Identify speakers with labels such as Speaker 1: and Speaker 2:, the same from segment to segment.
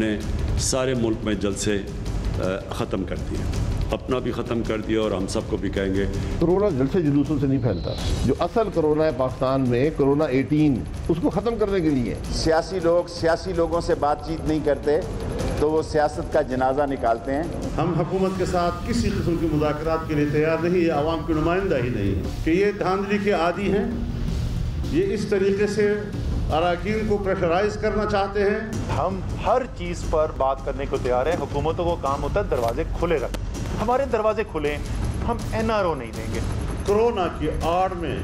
Speaker 1: نے سارے ملک میں جلسے ختم کر دیے، اپنا بھی ختم کر دیا، اور ہم سب کو بھی کہیں گے
Speaker 2: کرونا جلسے جلوسوں سے نہیں پھیلتا. جو اصل کرونا ہے پاکستان میں، کرونا 18، اس کو ختم کرنے کے لیے
Speaker 3: سیاسی لوگ سیاسی لوگوں سے بات چیت نہیں کرتے تو وہ سیاست کا جنازہ نکالتے ہیں.
Speaker 4: ہم حکومت کے ساتھ کسی قسم کی مذاکرات کے لیے تیار نہیں، یہ عوام کی نمائندہ ہی نہیں ہے کہ یہ دھاندلی کے عادی ہیں، یہ اس طریقے سے اراکین کو پریشرائز کرنا چاہتے ہیں.
Speaker 5: ہم ہر چیز پر بات کرنے کو تیار ہیں. حکومتوں کو کام ہوتا ہے دروازے کھلے رکھ، ہمارے دروازے کھلے ہیں، ہم NRO نہیں دیں گے.
Speaker 4: کرونا کی آڑ میں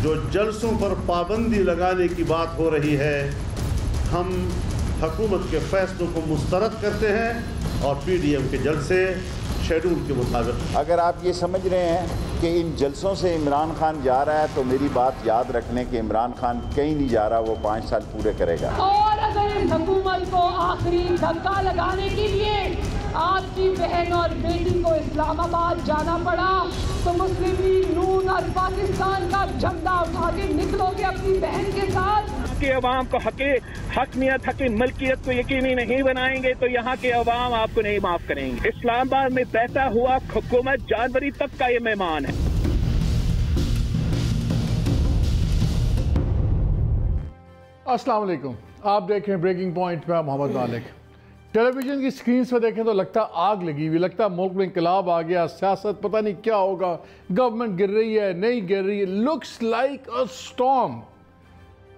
Speaker 4: جو جلسوں پر پابندی لگانے کی بات ہو رہی ہے، ہم حکومت کے فیصلوں کو مسترد کرتے ہیں اور PDM کے جلسے شیڈول کے مطابق.
Speaker 3: اگر آپ یہ سمجھ رہے ہیں کہ ان جلسوں سے عمران خان جا رہا ہے تو میری بات یاد رکھ لیں کہ عمران خان کہیں نہیں جا رہا، وہ 5 سال پورے کرے گا.
Speaker 6: اور اگر اس حکومت کو آخری دھکا لگانے کے لیے آپ کی بہن اور بیٹی کو اسلام آباد جانا پڑا تو مسلم لیگ نون اور پاکستان کا جھنڈا اٹھا کے نکلو گے اپنی بہن کے ساتھ.
Speaker 7: کہ عوام کو حقیقت ملکیت کو یقینی نہیں بنائیں گے تو یہاں کے عوام آپ کو نہیں معاف کریں گے. اسلام آباد میں بہتا ہوا حکومت جانوری تک کا یہ مہمان ہے.
Speaker 8: السلام علیکم، آپ دیکھیں بریکنگ پوائنٹ میں محمد مالک. ٹیلی ویژن کی سکرینز پہ دیکھیں تو لگتا آگ لگی ہوئی، لگتا ملک میں انقلاب آ گیا، سیاست پتہ نہیں کیا ہوگا، گورنمنٹ گر رہی ہے نہیں گر رہی ہے، لکس لائک اے اسٹارم.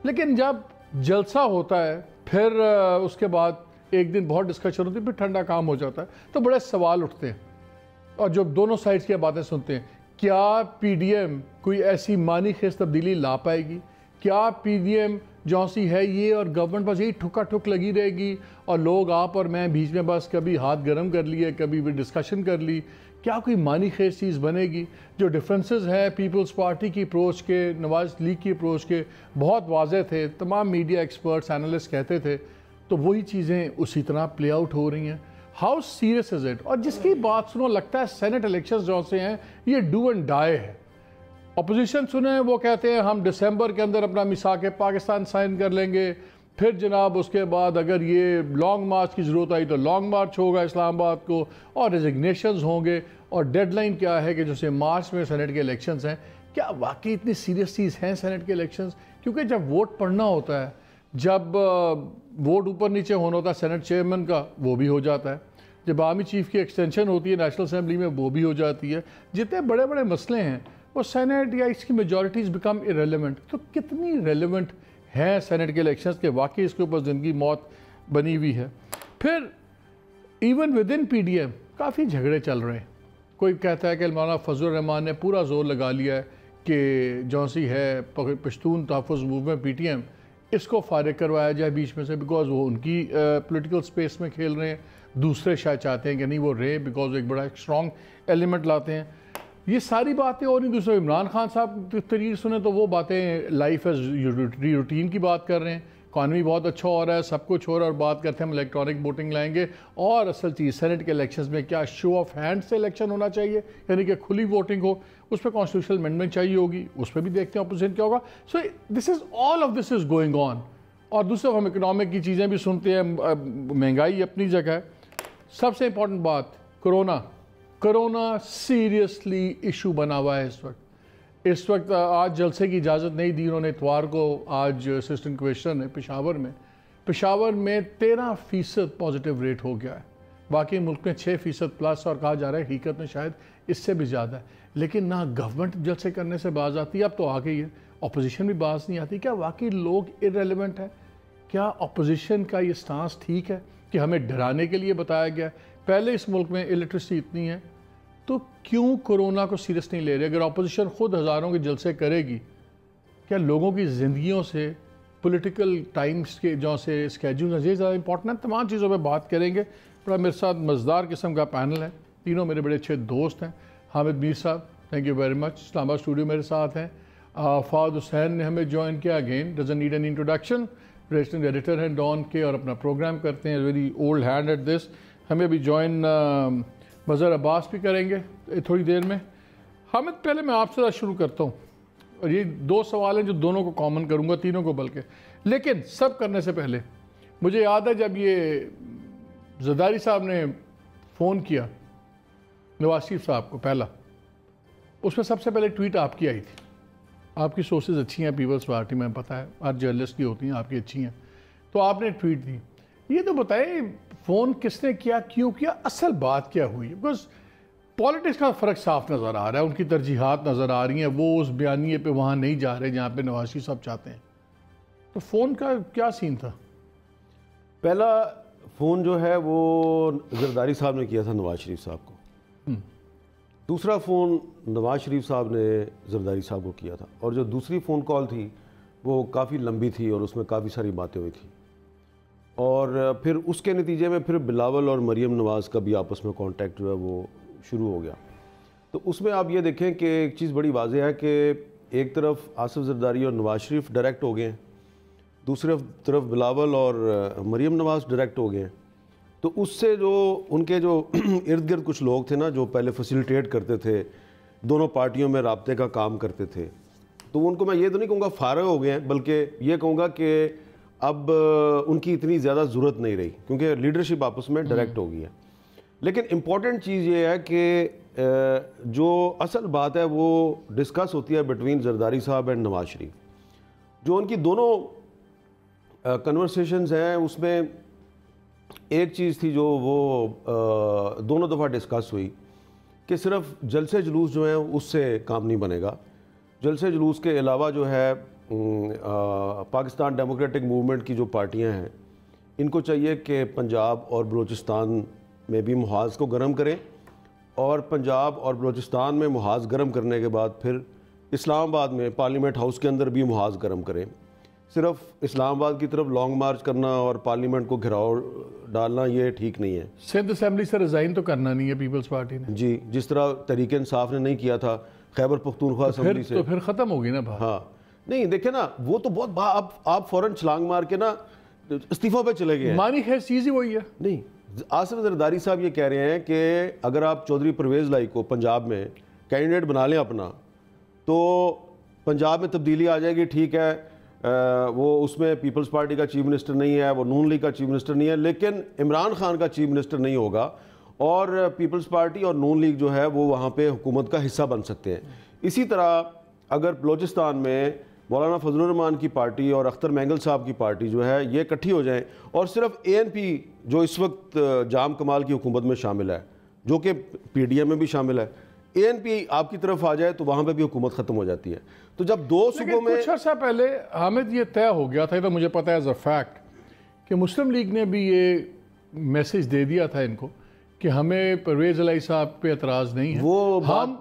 Speaker 8: لیکن جب جلسہ ہوتا ہے پھر اس کے بعد ایک دن بہت ڈسکشن ہوتی ہے، پھر ٹھنڈا کام ہو جاتا ہے تو بڑے سوال اٹھتے ہیں. اور جب دونوں سائڈز کی باتیں سنتے ہیں، کیا PDM کوئی ایسی معنی خیز تبدیلی لا پائے گی؟ کیا PDM جو سی ہے یہ اور گورنمنٹ بس یہی ٹھکا ٹھک لگی رہے گی اور لوگ آپ اور میں بیچ میں بس کبھی ہاتھ گرم کر لیے، کبھی بھی ڈسکشن کر لی؟ کیا کوئی معنی خیز چیز بنے گی؟ جو ڈفرینسز ہیں پیپلز پارٹی کی اپروچ کے، نواز لیگ کی اپروچ کے، بہت واضح تھے، تمام میڈیا ایکسپرٹس اینالسٹ کہتے تھے، تو وہی چیزیں اسی طرح پلے آؤٹ ہو رہی ہیں. How serious is it? اور جس کی بات سنو لگتا ہے سینٹ الیکشنز جو سے ہیں یہ ڈو اینڈ ڈائی ہے. اپوزیشن سنیں وہ کہتے ہیں ہم دسمبر کے اندر اپنا میثاق پاکستان سائن کر لیں گے، پھر جناب اس کے بعد اگر یہ لانگ مارچ کی ضرورت آئی تو لانگ مارچ ہوگا اسلام آباد کو، اور ریزگنیشنز ہوں گے، اور ڈیڈ لائن کیا ہے کہ جیسے مارچ میں سینٹ کے الیکشنز ہیں. کیا واقعی اتنی سیریس چیز ہیں سینٹ کے الیکشنز؟ کیونکہ جب ووٹ پڑھنا ہوتا ہے، جب ووٹ اوپر نیچے ہونا ہوتا ہے سینٹ چیئرمین کا، وہ بھی ہو جاتا ہے. جب آرمی چیف کی ایکسٹینشن ہوتی ہے نیشنل اسمبلی میں، وہ بھی ہو جاتی ہے. جتنے بڑے بڑے مسئلے ہیں وہ سینٹ یا اس کی میجورٹیز بیکم ارریلیونٹ. تو کتنی ریلیونٹ ہیں سینٹ کے الیکشنز کے واقعی اس کے اوپر زندگی موت بنی ہوئی ہے؟ پھر ایون ود ان PDM کافی جھگڑے چل رہے ہیں. کوئی کہتا ہے کہ مولانا فضل الرحمان نے پورا زور لگا لیا ہے کہ جو سی ہے پشتون تحفظ موومنٹ PTM، اس کو فارغ کروایا جائے بیچ میں سے، بیکاز وہ ان کی پولیٹیکل سپیس میں کھیل رہے ہیں. دوسرے شاید چاہتے ہیں کہ نہیں وہ رہے، بیکاز ایک بڑا اسٹرانگ ایلیمنٹ لاتے ہیں. یہ ساری باتیں اور نہیں. دوسرے عمران خان صاحب تقریر سنیں تو وہ باتیں لائف ایز روٹین کی بات کر رہے ہیں. اکانومی بہت اچھا ہو رہا ہے، سب کچھ ہو رہا ہے، اور بات کرتے ہیں ہم الیکٹرانک ووٹنگ لائیں گے. اور اصل چیز سینٹ کے الیکشنز میں کیا شو آف ہینڈ سے الیکشن ہونا چاہیے، یعنی کہ کھلی ووٹنگ ہو، اس پہ کانسٹیٹیوشنل امینڈمنٹ چاہیے ہوگی، اس پہ بھی دیکھتے ہیں اپوزیشن کیا ہوگا. So this is all of this is going on. اور دوسرے ہم اکنامک کی چیزیں بھی سنتے ہیں، مہنگائی اپنی جگہ ہے. سب سے امپورٹنٹ بات کرونا سیریسلی ایشو بنا ہوا ہے اس وقت. آج جلسے کی اجازت نہیں دی انہوں نے اتوار کو. آج اسسٹنٹ کمشنر نے پشاور میں 13% پازیٹیو ریٹ ہو گیا ہے. باقی ملک میں 6% پلس، اور کہا جا رہا ہے حقیقت میں شاید اس سے بھی زیادہ ہے. لیکن نہ گورنمنٹ جلسے کرنے سے باز آتی ہے، اب تو آ گئی ہے، اپوزیشن بھی باز نہیں آتی. کیا واقعی لوگ ارریلیونٹ ہیں؟ کیا اپوزیشن کا یہ سٹانس ٹھیک ہے کہ ہمیں ڈرانے کے لیے بتایا گیا؟ پہلے اس ملک میں الٹریسی اتنی ہے تو کیوں کورونا کو سیریس نہیں لے رہے؟ اگر اپوزیشن خود ہزاروں کے جلسے کرے گی، کیا لوگوں کی زندگیوں سے، پولیٹیکل ٹائمز کے جو سے اسکیجول یہ زیادہ امپورٹنٹ ہے؟ تمام چیزوں پہ بات کریں گے. بڑا میرے ساتھ مزدار قسم کا پینل ہے، تینوں میرے بڑے اچھے دوست ہیں. حامد میر صاحب تھینک یو ویری مچ، اسلام آباد اسٹوڈیو میرے ساتھ ہیں. فہد حسین نے ہمیں جوائن کیا، again doesn't need an introduction, resident editor ہیں ڈان کے اور اپنا پروگرام کرتے ہیں، very old hand at this. ہمیں بھی جوائن مظہر عباس بھی کریں گے تھوڑی دیر میں. حامد پہلے میں آپ سے شروع کرتا ہوں، اور یہ دو سوال ہیں جو دونوں کو کامن کروں گا، تینوں کو بلکہ. لیکن سب کرنے سے پہلے مجھے یاد ہے جب یہ زرداری صاحب نے فون کیا نواز شریف صاحب کو پہلا، اس میں سب سے پہلے ٹویٹ آپ کی آئی تھی. آپ کی سورسز اچھی ہیں پیپلز پارٹی میں، پتہ ہے ہر جرنلسٹ کی ہوتی ہیں، آپ کی اچھی ہیں. تو آپ نے ٹویٹ دی. یہ تو بتائیں فون کس نے کیا، کیوں کیا، اصل بات کیا ہوئی؟ بیکاز پالیٹکس کا فرق صاف نظر آ رہا ہے، ان کی ترجیحات نظر آ رہی ہیں، وہ اس بیانیے پہ وہاں نہیں جا رہے جہاں پہ نواز شریف صاحب چاہتے ہیں. تو فون کا کیا سین تھا؟
Speaker 9: پہلا فون جو ہے وہ زرداری صاحب نے کیا تھا نواز شریف صاحب کو. دوسرا فون نواز شریف صاحب نے زرداری صاحب کو کیا تھا، اور جو دوسری فون کال تھی وہ کافی لمبی تھی اور اس میں کافی ساری باتیں ہوئی تھیں. اور پھر اس کے نتیجے میں پھر بلاول اور مریم نواز کا بھی آپس میں کانٹیکٹ جو ہے وہ شروع ہو گیا. تو اس میں آپ یہ دیکھیں کہ ایک چیز بڑی واضح ہے کہ ایک طرف آصف زرداری اور نواز شریف ڈائریکٹ ہو گئے ہیں، دوسری طرف بلاول اور مریم نواز ڈائریکٹ ہو گئے ہیں. تو اس سے جو ان کے جو ارد گرد کچھ لوگ تھے نا، جو پہلے فیسیلیٹیٹ کرتے تھے، دونوں پارٹیوں میں رابطے کا کام کرتے تھے، تو ان کو میں یہ تو نہیں کہوں گا فارغ ہو گئے ہیں، بلکہ یہ کہوں گا کہ اب ان کی اتنی زیادہ ضرورت نہیں رہی، کیونکہ لیڈرشپ آپس میں ڈائریکٹ ہو گئی ہے. لیکن امپورٹنٹ چیز یہ ہے کہ جو اصل بات ہے وہ ڈسکس ہوتی ہے بٹوین زرداری صاحب اینڈ نواز شریف. جو ان کی دونوں کنورسیشنز ہیں اس میں ایک چیز تھی جو وہ دونوں دفعہ ڈسکس ہوئی کہ صرف جلسے جلوس جو ہیں اس سے کام نہیں بنے گا. جلسے جلوس کے علاوہ جو ہے پاکستان ڈیموکریٹک موومنٹ کی جو پارٹیاں ہیں ان کو چاہیے کہ پنجاب اور بلوچستان میں بھی محاذ کو گرم کریں، اور پنجاب اور بلوچستان میں محاذ گرم کرنے کے بعد پھر اسلام آباد میں پارلیمنٹ ہاؤس کے اندر بھی محاذ گرم کریں. صرف اسلام آباد کی طرف لانگ مارچ کرنا اور پارلیمنٹ کو گھراؤ ڈالنا یہ ٹھیک نہیں ہے.
Speaker 8: سندھ اسمبلی سے ریزائن تو کرنا نہیں ہے پیپلز پارٹی نے.
Speaker 9: جی، جس طرح تحریک انصاف نے نہیں کیا تھا خیبر پختونخوا اسمبلی سے،
Speaker 8: تو پھر ختم ہوگی نا بات.
Speaker 9: ہاں نہیں دیکھیں نا، وہ تو بہت آپ فوراً چھلانگ مار کے نا استعفیٰ پہ چلے گئے ہیں.
Speaker 8: مانی خیر چیز ہی وہی ہے.
Speaker 9: نہیں، آصف زرداری صاحب یہ کہہ رہے ہیں کہ اگر آپ چودھری پرویز لائی کو پنجاب میں کینڈیڈیٹ بنا لیں اپنا تو پنجاب میں تبدیلی آ جائے گی. ٹھیک ہے، وہ اس میں پیپلز پارٹی کا چیف منسٹر نہیں ہے، وہ نون لیگ کا چیف منسٹر نہیں ہے، لیکن عمران خان کا چیف منسٹر نہیں ہوگا، اور پیپلز پارٹی اور نون لیگ جو ہے وہ وہاں پہ حکومت کا حصہ بن سکتے ہیں. اسی طرح اگر بلوچستان میں مولانا فضل الرحمان کی پارٹی اور اختر مینگل صاحب کی پارٹی جو ہے یہ اکٹھی ہو جائیں، اور صرف اے این پی جو اس وقت جام کمال کی حکومت میں شامل ہے، جو کہ پی ڈی ایم میں بھی شامل ہے، اے این پی آپ کی طرف آ جائے تو وہاں پہ بھی حکومت ختم ہو جاتی ہے. تو جب دو صوبوں میں
Speaker 8: کچھ عرصہ پہلے حامد یہ طے ہو گیا تھا، یہ تو مجھے پتا ہے ایز اے فیکٹ، کہ مسلم لیگ نے بھی یہ میسج دے دیا تھا ان کو کہ ہمیں پرویز علیہ صاحب پہ اعتراض نہیں ہے،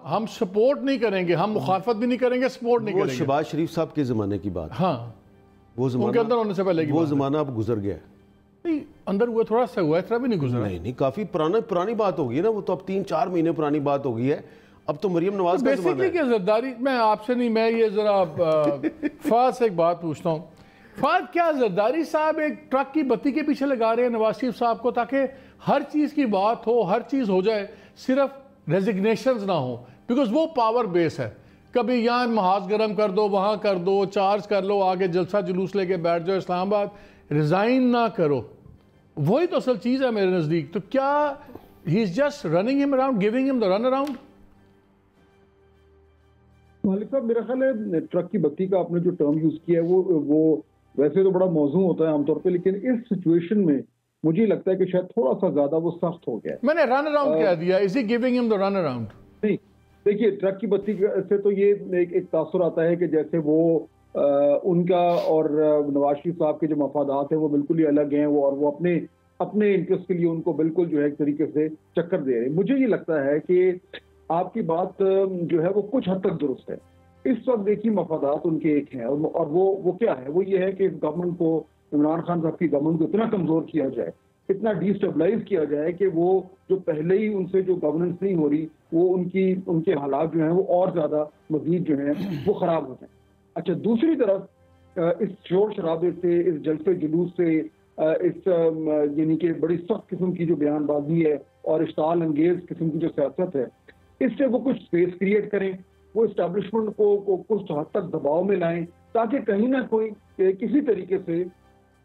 Speaker 8: ہم سپورٹ نہیں کریں گے، ہم مخالفت بھی نہیں کریں گے، سپورٹ نہیں کریں گے.
Speaker 9: شہباز شریف صاحب کے زمانے کی بات.
Speaker 8: ہاں،
Speaker 9: وہ زمانہ
Speaker 8: ان کے اندر ہونے سے پہلے کی
Speaker 9: وہ زمانہ اب گزر گیا ہے.
Speaker 8: نہیں، اندر ہوا تھوڑا سا ہوا، اتنا بھی نہیں گزرا.
Speaker 9: نہیں، کافی پرانی بات ہو گئی نا، وہ تو اب 3-4 مہینے پرانی بات ہو گئی ہے. اب تو مریم نواز کا زمانہ ہے.
Speaker 8: بیسکلی کہ زرداری، میں آپ سے نہیں، میں یہ ذرا فہد سے ایک بات پوچھتا ہوں. فہد، کیا زرداری صاحب ایک ٹرک کی بتی کے پیچھے لگا رہے ہیں نواز شریف صاحب کو تاکہ ہر چیز کی بات ہو، ہر چیز ہو جائے، صرف ریزگنیشنز نہ ہوں؟ بیکاز وہ پاور بیس ہے، کبھی یہاں محاذ گرم کر دو، وہاں کر دو، چارج کر لو، آگے جلسہ جلوس لے کے بیٹھ جاؤ اسلام آباد، ریزائن نہ کرو. وہی تو اصل چیز ہے میرے نزدیک. تو کیا ہی از جسٹ رننگ ہم اراؤنڈ، گیونگ ہم دا رن اراؤنڈ؟
Speaker 10: مالک صاحب، میرا خیال ہے ٹرک کی بتی کا آپ نے جو ٹرم یوز کیا ہے وہ ویسے تو بڑا موضوع ہوتا ہے عام طور پہ، لیکن اس سچویشن میں مجھے لگتا ہے کہ شاید تھوڑا سا زیادہ وہ سخت ہو گیا ہے.
Speaker 8: میں نے رن اراؤنڈ کہہ دیا. از ہی گیونگ ہم دا رن اراؤنڈ؟
Speaker 10: نہیں، دیکھیے ٹرک کی بتی سے تو یہ ایک تاثر آتا ہے کہ جیسے وہ ان کا اور نواز شریف صاحب کے جو مفادات ہیں وہ بالکل ہی الگ ہیں، اور وہ اپنے انٹرسٹ کے لیے ان کو بالکل جو ہے ایک طریقے سے چکر دے رہے ہیں. مجھے یہ لگتا ہے کہ آپ کی بات جو ہے وہ کچھ حد تک درست ہے. اس وقت دیکھیے مفادات ان کے ایک ہیں، اور وہ کیا ہے، وہ یہ ہے کہ اس گورنمنٹ کو، عمران خان صاحب کی گورنمنٹ کو اتنا کمزور کیا جائے، اتنا ڈی اسٹیبلائز کیا جائے کہ وہ جو پہلے ہی ان سے جو گورننس نہیں ہو رہی، وہ ان کے حالات جو ہیں وہ اور زیادہ مزید جو ہیں وہ خراب ہو جائیں. اچھا، دوسری طرف اس شور شرابے سے، اس جلسے جلوس سے، اس یعنی کہ بڑی سخت قسم کی جو بیان بازی ہے اور اشتعال انگیز قسم کی جو سیاست ہے، اس سے وہ کچھ اسپیس کریٹ کریں، وہ اسٹیبلشمنٹ کو کچھ حد تک دباؤ میں لائیں، تاکہ کہیں نہ کوئی کسی طریقے سے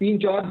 Speaker 10: 3-4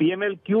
Speaker 7: PMLQ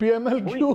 Speaker 8: PMLQ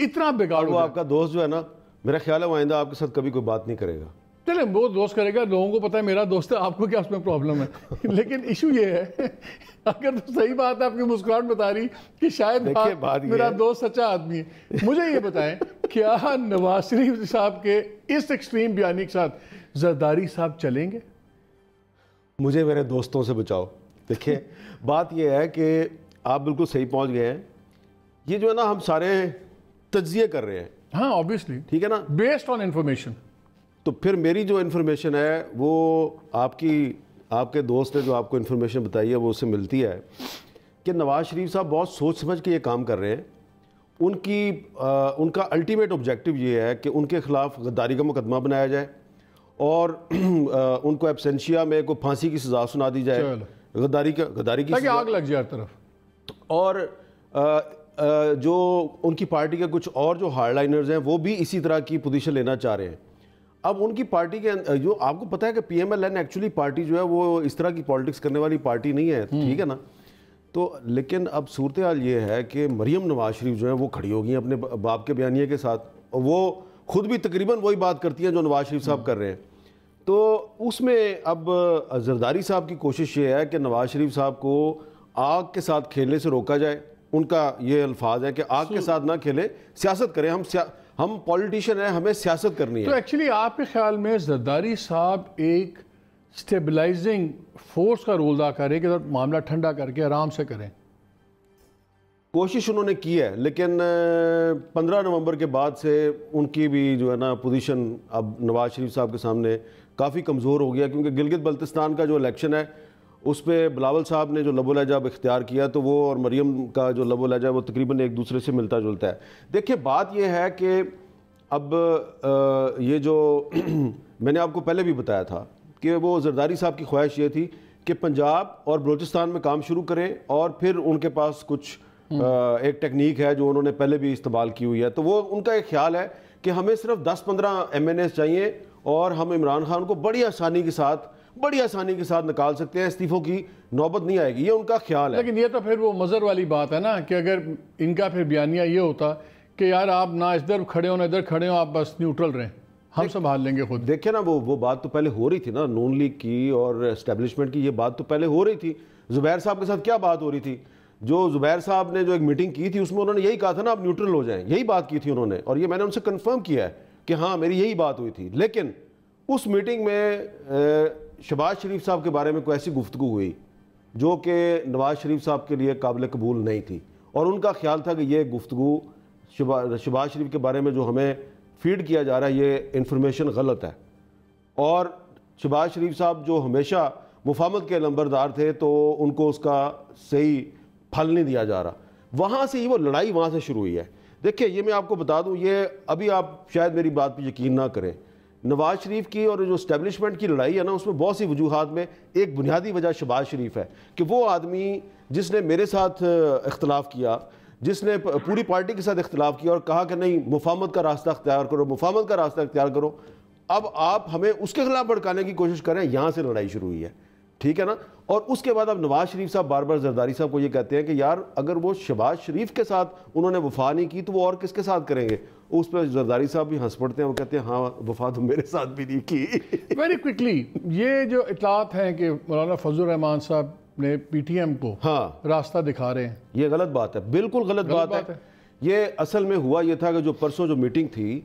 Speaker 8: اتنا بیکار
Speaker 9: وہ آپ کا دوست جو ہے نا میرا خیال ہے وہ آئندہ آپ کے ساتھ کبھی کوئی بات نہیں کرے گا.
Speaker 8: چلیں وہ دوست کرے گا, لوگوں کو پتہ ہے میرا دوست ہے, آپ کو کیا اس میں پرابلم ہے. لیکن ایشو یہ ہے اگر تو صحیح بات ہے, آپ کی مسکراہٹ بتا رہی کہ شاید میرا دوست سچا آدمی ہے. مجھے یہ بتائیں کیا نواز شریف صاحب کے اس ایکسٹریم بیانی کے ساتھ زرداری صاحب چلیں گے؟
Speaker 9: مجھے میرے دوستوں سے بچاؤ. دیکھیں بات یہ ہے کہ آپ بالکل صحیح پہنچ گئے ہیں. یہ جو ہے نا ہم سارے تجزیے کر رہے ہیں.
Speaker 8: ہاں obviously,
Speaker 9: ٹھیک ہے نا,
Speaker 8: بیسڈ آن انفارمیشن.
Speaker 9: تو پھر میری جو انفارمیشن ہے وہ آپ کے دوست نے جو آپ کو انفارمیشن بتائی ہے وہ اس سے ملتی ہے کہ نواز شریف صاحب بہت سوچ سمجھ کے یہ کام کر رہے ہیں. ان کا الٹیمیٹ آبجیکٹو یہ ہے کہ ان کے خلاف غداری کا مقدمہ بنایا جائے اور ان کو ایبسینشیا میں کوئی پھانسی کی سزا سنا دی جائے, غداری کی
Speaker 8: تاکہ آگ لگ جائے ہر طرف. اور
Speaker 9: جو ان کی پارٹی کے کچھ اور جو ہارڈ لائنرز ہیں وہ بھی اسی طرح کی پوزیشن لینا چاہ رہے ہیں. اب ان کی پارٹی کے جو آپ کو پتہ ہے کہ پی ایم ایل این ایکچولی پارٹی جو ہے وہ اس طرح کی پالیٹکس کرنے والی پارٹی نہیں ہے, ٹھیک ہے نا. تو لیکن اب صورتحال یہ ہے کہ مریم نواز شریف جو ہیں وہ کھڑی ہو گئی ہیں اپنے باپ کے بیانیے کے ساتھ, اور وہ خود بھی تقریباً وہی بات کرتی ہیں جو نواز شریف صاحب کر رہے ہیں. تو اس میں اب زرداری صاحب کی کوشش یہ ہے کہ نواز شریف صاحب کو آگ کے ساتھ کھیلنے سے روکا جائے. ان کا یہ الفاظ ہے کہ آگ کے ساتھ نہ کھیلیں, سیاست کریں. ہم پولیٹیشین ہیں, ہمیں سیاست کرنی ہے.
Speaker 8: تو ایکچولی آپ کے خیال میں زرداری صاحب ایک سٹیبلائزنگ فورس کا رول ادا کریں کہ معاملہ ٹھنڈا کر کے آرام سے کریں؟
Speaker 9: کوشش انہوں نے کی ہے, لیکن 15 نومبر کے بعد سے ان کی بھی جو ہے نا پوزیشن اب نواز شریف صاحب کے سامنے کافی کمزور ہو گیا, کیونکہ گلگت بلتستان کا جو الیکشن ہے اس پہ بلاول صاحب نے جو لب و لہجہ اختیار کیا تو وہ اور مریم کا جو لب و لہجہ وہ تقریباً ایک دوسرے سے ملتا جلتا ہے. دیکھیں بات یہ ہے کہ اب یہ جو میں نے آپ کو پہلے بھی بتایا تھا کہ وہ زرداری صاحب کی خواہش یہ تھی کہ پنجاب اور بلوچستان میں کام شروع کریں, اور پھر ان کے پاس کچھ ایک ٹیکنیک ہے جو انہوں نے پہلے بھی استعمال کی ہوئی ہے. تو وہ ان کا ایک خیال ہے کہ ہمیں صرف 10-15 MNAs چاہیے اور ہم عمران خان کو بڑی آسانی کے ساتھ نکال سکتے ہیں, استعفوں کی نوبت نہیں آئے گی. یہ ان کا خیال ہے.
Speaker 8: لیکن یہ تو پھر وہ مظہر والی بات ہے نا کہ اگر ان کا پھر بیانیہ یہ ہوتا کہ یار آپ نہ ادھر کھڑے ہو نہ ادھر کھڑے ہو, آپ بس نیوٹرل رہیں, ہم سنبھال لیں گے خود.
Speaker 9: دیکھیں نا وہ بات تو پہلے ہو رہی تھی نا, نون لیگ کی اور اسٹیبلشمنٹ کی یہ بات تو پہلے ہو رہی تھی. زبیر صاحب کے ساتھ کیا بات ہو رہی تھی؟ جو زبیر صاحب نے جو ایک میٹنگ کی تھی اس میں انہوں نے یہی کہا تھا نا آپ نیوٹرل ہو جائیں, یہی بات کی تھی انہوں نے, اور یہ میں نے ان سے کنفرم کیا ہے کہ ہاں میری یہی بات ہوئی تھی. لیکن اس میٹنگ میں شہباز شریف صاحب کے بارے میں کوئی ایسی گفتگو ہوئی جو کہ نواز شریف صاحب کے لیے قابل قبول نہیں تھی, اور ان کا خیال تھا کہ یہ گفتگو شہباز شریف کے بارے میں جو ہمیں فیڈ کیا جا رہا ہے یہ انفارمیشن غلط ہے. اور شہباز شریف صاحب جو ہمیشہ مفاہمت کے لمبردار تھے تو ان کو اس کا صحیح پھل نہیں دیا جا رہا. وہاں سے وہ لڑائی وہاں سے شروع ہوئی ہے. دیکھیں یہ میں آپ کو بتا دوں, یہ ابھی آپ شاید میری بات پہ یقین نہ کریں, نواز شریف کی اور جو اسٹیبلشمنٹ کی لڑائی ہے نا اس میں بہت سی وجوہات میں ایک بنیادی وجہ شہباز شریف ہے کہ وہ آدمی جس نے میرے ساتھ اختلاف کیا, جس نے پوری پارٹی کے ساتھ اختلاف کیا اور کہا کہ نہیں مفاہمت کا راستہ اختیار کرو, اب آپ ہمیں اس کے خلاف بھڑکانے کی کوشش کریں, یہاں سے لڑائی شروع ہوئی ہے. ٹھیک ہے نا. اور اس کے بعد اب نواز شریف صاحب بار بار زرداری صاحب کو یہ کہتے ہیں کہ یار اگر وہ شہباز شریف کے ساتھ انہوں نے وفا نہیں کی تو وہ اور کس کے ساتھ کریں گے. اس پہ زرداری صاحب بھی ہنس پڑتے ہیں, وہ کہتے ہیں ہاں وفا تو میرے ساتھ بھی نہیں کی.
Speaker 8: ویری کوئکلی یہ جو اطلاعات ہیں کہ مولانا فضل الرحمان صاحب نے پی ٹی ایم کو راستہ دکھا رہے ہیں,
Speaker 9: یہ غلط بات ہے, بالکل غلط بات ہے. یہ اصل میں ہوا یہ تھا کہ جو پرسوں جو میٹنگ تھی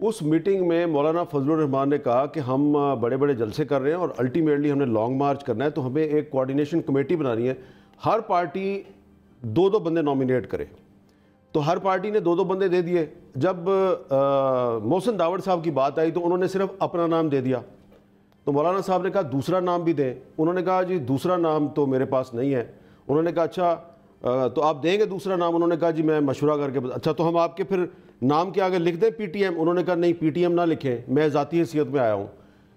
Speaker 9: اس میٹنگ میں مولانا فضل الرحمان نے کہا کہ ہم بڑے بڑے جلسے کر رہے ہیں اور الٹیمیٹلی ہم نے لانگ مارچ کرنا ہے, تو ہمیں ایک کوارڈینیشن کمیٹی بنانی ہے, ہر پارٹی 2 بندے نامینیٹ کرے. تو ہر پارٹی نے 2 بندے دے دیے. جب محسن داوڑ صاحب کی بات آئی تو انہوں نے صرف اپنا نام دے دیا. تو مولانا صاحب نے کہا دوسرا نام بھی دیں. انہوں نے کہا جی دوسرا نام تو میرے پاس نہیں ہے. انہوں نے کہا اچھا تو آپ دیں گے دوسرا نام؟ انہوں نے کہا جی میں مشورہ کر کے اچھا تو ہم آپ کے پھر نام کے آگے لکھ دیں پی ٹی ایم؟ انہوں نے کہا نہیں پی ٹی ایم نہ لکھیں, میں ذاتی حیثیت میں آیا ہوں.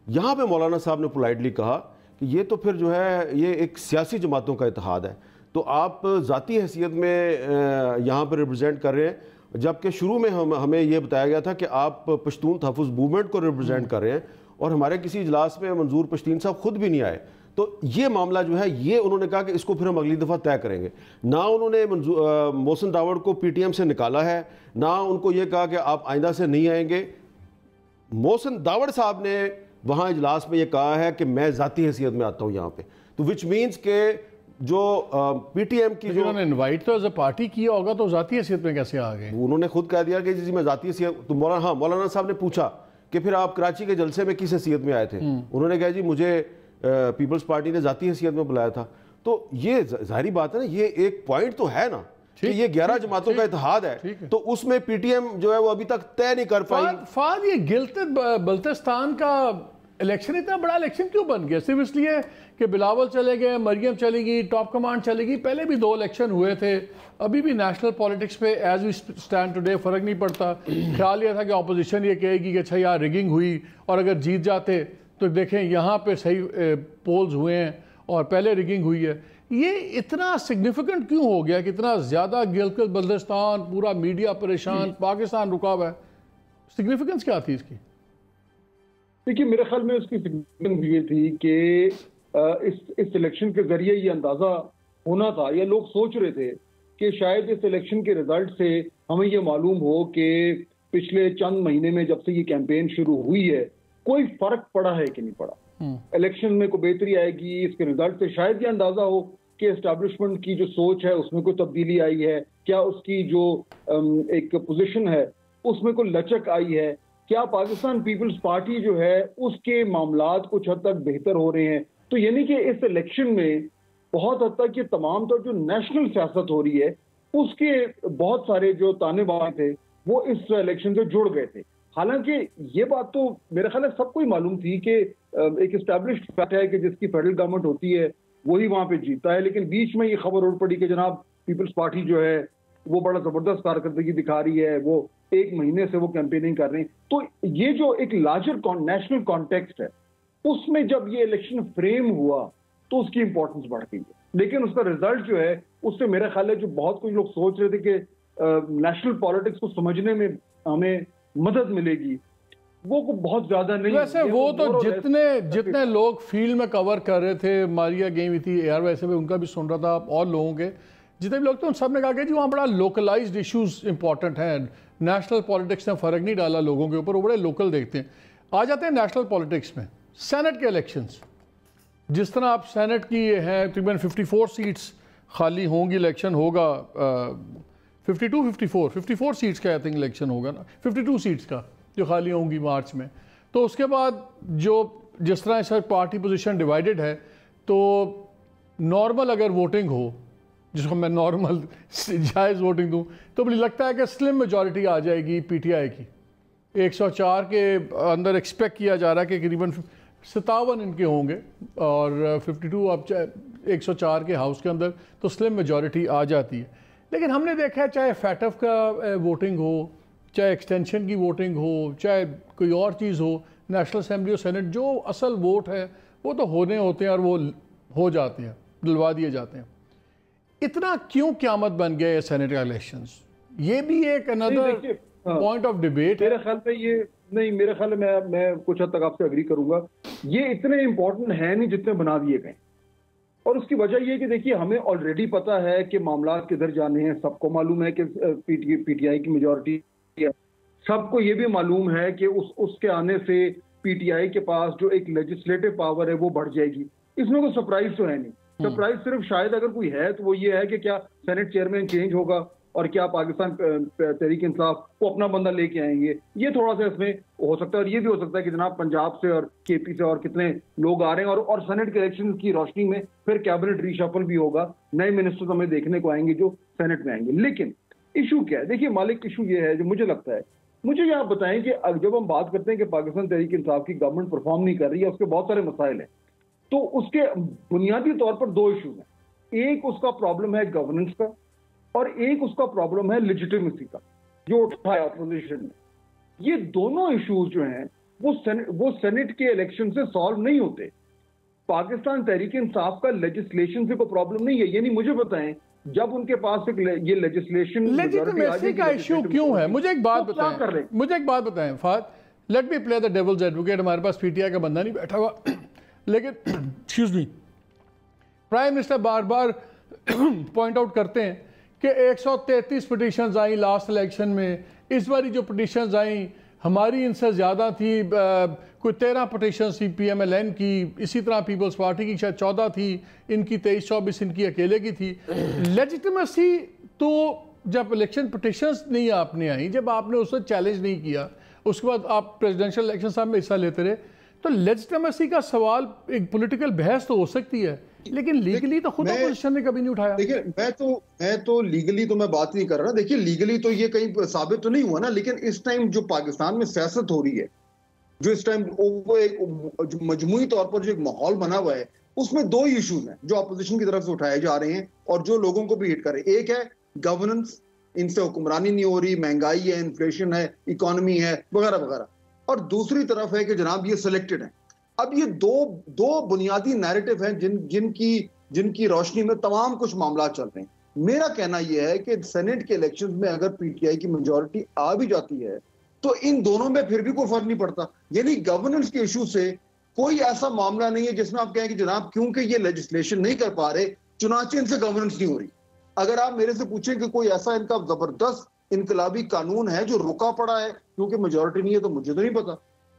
Speaker 9: یہاں پہ مولانا صاحب نے پولائٹلی کہا کہ یہ تو پھر جو ہے یہ ایک سیاسی جماعتوں کا اتحاد ہے, تو آپ ذاتی حیثیت میں یہاں پہ ریپرزینٹ کر رہے ہیں, جبکہ شروع میں ہمیں یہ بتایا گیا تھا کہ آپ پشتون تحفظ موومنٹ کو ریپرزینٹ کر رہے ہیں, اور ہمارے کسی اجلاس میں منظور پشتین صاحب خود بھی نہیں آئے. تو یہ معاملہ جو ہے یہ انہوں نے کہا کہ اس کو پھر ہم اگلی دفعہ طے کریں گے. نہ انہوں نے محسن داوڑ کو پی ٹی ایم سے نکالا ہے, نہ ان کو یہ کہا کہ آپ آئندہ سے نہیں آئیں گے. محسن داوڑ صاحب نے وہاں اجلاس میں یہ کہا ہے کہ میں ذاتی حیثیت میں آتا ہوں یہاں پہ. تو وچ مینس کہ جو پی ٹی ایم کی جو
Speaker 8: انہوں نے انوائٹ تو ایز اے پارٹی کیا ہوگا تو ذاتی حیثیت میں کیسے آ گئے؟
Speaker 9: انہوں نے خود کہہ دیا کہ جی میں ذاتی حیثیت. تو مولانا صاحب نے پوچھا کہ پھر آپ کراچی کے جلسے میں کس حیثیت میں آئے تھے؟ انہوں نے کہا جی مجھے پیپلز پارٹی نے ذاتی حیثیت میں بلایا تھا. تو یہ ظاہری بات ہے نا, یہ ایک پوائنٹ تو ہے نا کہ یہ 11 جماعتوں کا اتحاد ہے, تو اس میں پی ٹی ایم جو ہے وہ ابھی تک طے نہیں کر پائی.
Speaker 8: فہد, یہ گلگت بلتستان کا الیکشن اتنا بڑا الیکشن کیوں بن گیا؟ صرف اس لیے کہ بلاول چلے گئے, مریم چلے گی, ٹاپ کمانڈ چلے گی. پہلے بھی 2 الیکشن ہوئے تھے, ابھی بھی نیشنل پولیٹکس پہ ایز وی اسٹینڈ ٹوڈے فرق نہیں پڑتا. خیال یہ تھا کہ اپوزیشن یہ کہے گی کہ اچھا یار ریگنگ ہوئی, اور اگر جیت جاتے تو دیکھیں یہاں پہ صحیح پولز ہوئے ہیں اور پہلے ریگنگ ہوئی ہے. یہ اتنا سگنیفیکنٹ کیوں ہو گیا کہ اتنا زیادہ گلگت بلتستان, پورا میڈیا پریشان, پاکستان رکا ہوا ہے؟ سگنیفیکنس کیا تھی اس کی؟
Speaker 10: دیکھیے میرے خیال میں اس کی سگنیفیکنس یہ تھی کہ اس الیکشن کے ذریعے یہ اندازہ ہونا تھا, یا لوگ سوچ رہے تھے کہ شاید اس الیکشن کے رزلٹ سے ہمیں یہ معلوم ہو کہ پچھلے چند مہینے میں جب سے یہ کیمپین شروع ہوئی ہے کوئی فرق پڑا ہے کہ نہیں پڑا. الیکشن میں کوئی بہتری آئے گی, اس کے رزلٹ سے شاید یہ اندازہ ہو کہ اسٹیبلشمنٹ کی جو سوچ ہے اس میں کوئی تبدیلی آئی ہے, کیا اس کی جو ایک پوزیشن ہے اس میں کوئی لچک آئی ہے, کیا پاکستان پیپلز پارٹی جو ہے اس کے معاملات کچھ حد تک بہتر ہو رہے ہیں. تو یعنی کہ اس الیکشن میں بہت حد تک یہ تمام طور جو نیشنل سیاست ہو رہی ہے اس کے بہت سارے جو تانے بانے تھے وہ اس الیکشن سے جڑ گئے تھے. حالانکہ یہ بات تو میرے خیال ہے سب کو ہی معلوم تھی کہ ایک اسٹیبلشڈ فیکٹ ہے کہ جس کی فیڈرل گورنمنٹ ہوتی ہے وہی وہاں پہ جیتتا ہے. لیکن بیچ میں یہ خبر اڑ پڑی کہ جناب پیپلز پارٹی جو ہے وہ بڑا زبردست کارکردگی دکھا رہی ہے, وہ 1 مہینے سے وہ کیمپیننگ کر رہے ہیں. تو یہ جو ایک لارجر نیشنل کانٹیکسٹ ہے اس میں جب یہ الیکشن فریم ہوا تو اس کی امپورٹنس بڑھ گئی ہے. لیکن اس کا رزلٹ جو ہے اس سے میرا خیال ہے جو بہت کچھ لوگ سوچ رہے تھے کہ نیشنل پالیٹکس کو سمجھنے میں ہمیں مدد ملے گی, وہ بہت زیادہ نہیں.
Speaker 8: ویسے وہ تو جتنے لوگ فیلڈ میں کور کر رہے تھے, ماریا گئی ہوئی تھی ایئر ویسے بھی ان کا بھی سن رہا تھا, اور لوگوں کے جتنے بھی لوگ تھے ان سب نے کہا کہ جی وہاں بڑا لوکلائزڈ ایشوز امپورٹنٹ ہیں, نیشنل پالیٹکس نے فرق نہیں ڈالا لوگوں کے اوپر, وہ بڑے لوکل دیکھتے ہیں. آ جاتے ہیں نیشنل پالیٹکس میں. سینٹ کے الیکشنز جس طرح آپ سینٹ کی یہ ہیں تقریباً 54 سیٹس خالی ہوں گی, الیکشن ہوگا 54 سیٹس کا آئی تھنک الیکشن ہوگا نا, 52 سیٹس کا جو خالی ہوں گی مارچ میں. تو اس کے بعد جس طرح اس پارٹی پوزیشن ڈیوائیڈڈ ہے تو نارمل اگر ووٹنگ ہو, جس کو میں نارمل جائز ووٹنگ دوں, تو مجھے لگتا ہے کہ سلم میجورٹی آ جائے گی پی ٹی آئی کی. 104 کے اندر ایکسپیکٹ کیا جا رہا ہے کہ قریباً 57 ان کے ہوں گے, اور 52 اب 104 کے ہاؤس کے اندر تو سلم میجورٹی آ جاتی ہے. لیکن ہم نے دیکھا ہے چاہے فیٹف کا ووٹنگ ہو, چاہے ایکسٹینشن کی ووٹنگ ہو, چاہے کوئی اور چیز ہو, نیشنل اسمبلی اور سینٹ جو اصل ووٹ ہے وہ تو ہونے ہوتے ہیں اور وہ ہو جاتے ہیں, دلوا دیے جاتے ہیں. اتنا کیوں قیامت بن گیا یہ سینٹ کا الیکشنز؟ یہ بھی ایک انادر پوائنٹ آف ڈیبیٹ.
Speaker 10: میرے خیال میں یہ نہیں, میرے خیال میں کچھ حد تک آپ سے اگری کروں گا, یہ اتنے امپورٹنٹ ہیں نہیں جتنے بنا دیے گئے. اور اس کی وجہ یہ کہ دیکھیے ہمیں آلریڈی پتا ہے کہ معاملات کدھر جانے ہیں, سب کو معلوم ہے کہ پی ٹی آئی کی میجورٹی ہے, سب کو یہ بھی معلوم ہے کہ اس کے آنے سے پی ٹی آئی کے پاس جو ایک لیجسلیٹو پاور ہے وہ بڑھ جائے گی. اس میں کوئی سرپرائز تو ہے نہیں. سرپرائز صرف شاید اگر کوئی ہے تو وہ یہ ہے کہ کیا سینٹ چیئرمین چینج ہوگا اور کیا پاکستان تحریک انصاف وہ اپنا بندہ لے کے آئیں گے. یہ تھوڑا سا اس میں ہو سکتا ہے, اور یہ بھی ہو سکتا ہے کہ جناب پنجاب سے اور کے پی سے اور کتنے لوگ آ رہے ہیں, اور سینٹ کے الیکشن کی روشنی میں پھر کیبنٹ ری شفل بھی ہوگا, نئے منسٹر ہمیں دیکھنے کو آئیں گے جو سینٹ میں آئیں گے. لیکن ایشو کیا ہے؟ دیکھیے مالک, ایشو یہ ہے جو مجھے لگتا ہے, مجھے یہ آپ بتائیں کہ جب ہم بات کرتے ہیں کہ پاکستان تحریک انصاف کی گورنمنٹ پرفارم نہیں کر رہی ہے, اس کے بہت سارے مسائل ہیں, تو اس کے بنیادی طور پر 2 ایشوز ہیں. ایک اس کا پرابلم ہے گورننس کا, اور ایک اس کا پرابلم ہے لیجیٹیمیسی کا جو اٹھایا اپوزیشن نے. یہ دونوں ایشوز جو ہیں وہ سینٹ کے الیکشن سے سالو نہیں ہوتے. پاکستان تحریک انصاف کا لیجسلیشن سے کوئی پرابلم نہیں ہے. یعنی مجھے بتائیں جب ان کے پاس یہ لیجسلیشن
Speaker 8: کا ایشو کیوں ہے؟ مجھے ایک بات بتائیں فہد, لیٹ می پلے دا ڈیولز ایڈوکیٹ. ہمارے پاس پی ٹی آئی کا بندہ نہیں بیٹھا ہوا لیکن ایکسکیوز می پرائم منسٹر بار بار پوائنٹ آؤٹ کرتے ہیں کہ 133 پٹیشنز آئیں لاسٹ الیکشن میں. اس باری جو پٹیشنز آئیں ہماری ان سے زیادہ تھی, کوئی 13 پٹیشنز تھی پی ایم ایل این کی, اسی طرح پیپلز پارٹی کی شاید 14 تھی, ان کی 23-24 ان کی اکیلے کی تھی. لیجیٹیمیسی تو جب الیکشن پٹیشنز نہیں آپ نے آئیں, جب آپ نے اس سے چیلنج نہیں کیا, اس کے بعد آپ پریزیڈنشل الیکشن صاحب میں حصہ لیتے رہے, تو لیجیٹیمیسی کا سوال ایک پولیٹیکل بحث تو ہو سکتی ہے, لیکن لیگلی تو خود اپوزیشن نے کبھی نہیں اٹھایا.
Speaker 11: دیکھیں میں تو لیگلی تو میں بات نہیں کر رہا. دیکھیے لیگلی تو یہ کہیں ثابت تو نہیں ہوا نا, لیکن اس ٹائم جو پاکستان میں سیاست ہو رہی ہے, جو اس ٹائم وہ ایک مجموعی طور پر جو ایک ماحول بنا ہوا ہے, اس میں 2 ایشوز ہیں جو اپوزیشن کی طرف سے اٹھائے جا رہے ہیں اور جو لوگوں کو بھی ہٹ کر رہے ہیں. ایک ہے گورننس, ان سے حکمرانی نہیں ہو رہی, مہنگائی ہے, انفلیشن ہے, اکانومی ہے وغیرہ وغیرہ, اور دوسری طرف ہے کہ جناب یہ سلیکٹڈ ہیں. اب یہ دو بنیادی نیریٹو ہیں جن کی روشنی میں تمام کچھ معاملات چل رہے ہیں. میرا کہنا یہ ہے کہ سینٹ کے الیکشن میں اگر پی ٹی آئی کی میجورٹی آ بھی جاتی ہے تو ان دونوں میں پھر بھی کوئی فرق نہیں پڑتا. یعنی گورننس کے ایشو سے کوئی ایسا معاملہ نہیں ہے جس میں آپ کہیں کہ جناب کیونکہ یہ لیجسلیشن نہیں کر پا رہے چنانچہ ان سے گورننس نہیں ہو رہی. اگر آپ میرے سے پوچھیں کہ کوئی ایسا ان کا زبردست انقلابی قانون ہے جو رکا پڑا ہے کیونکہ میجورٹی نہیں ہے, تو مجھے تو نہیں پتا.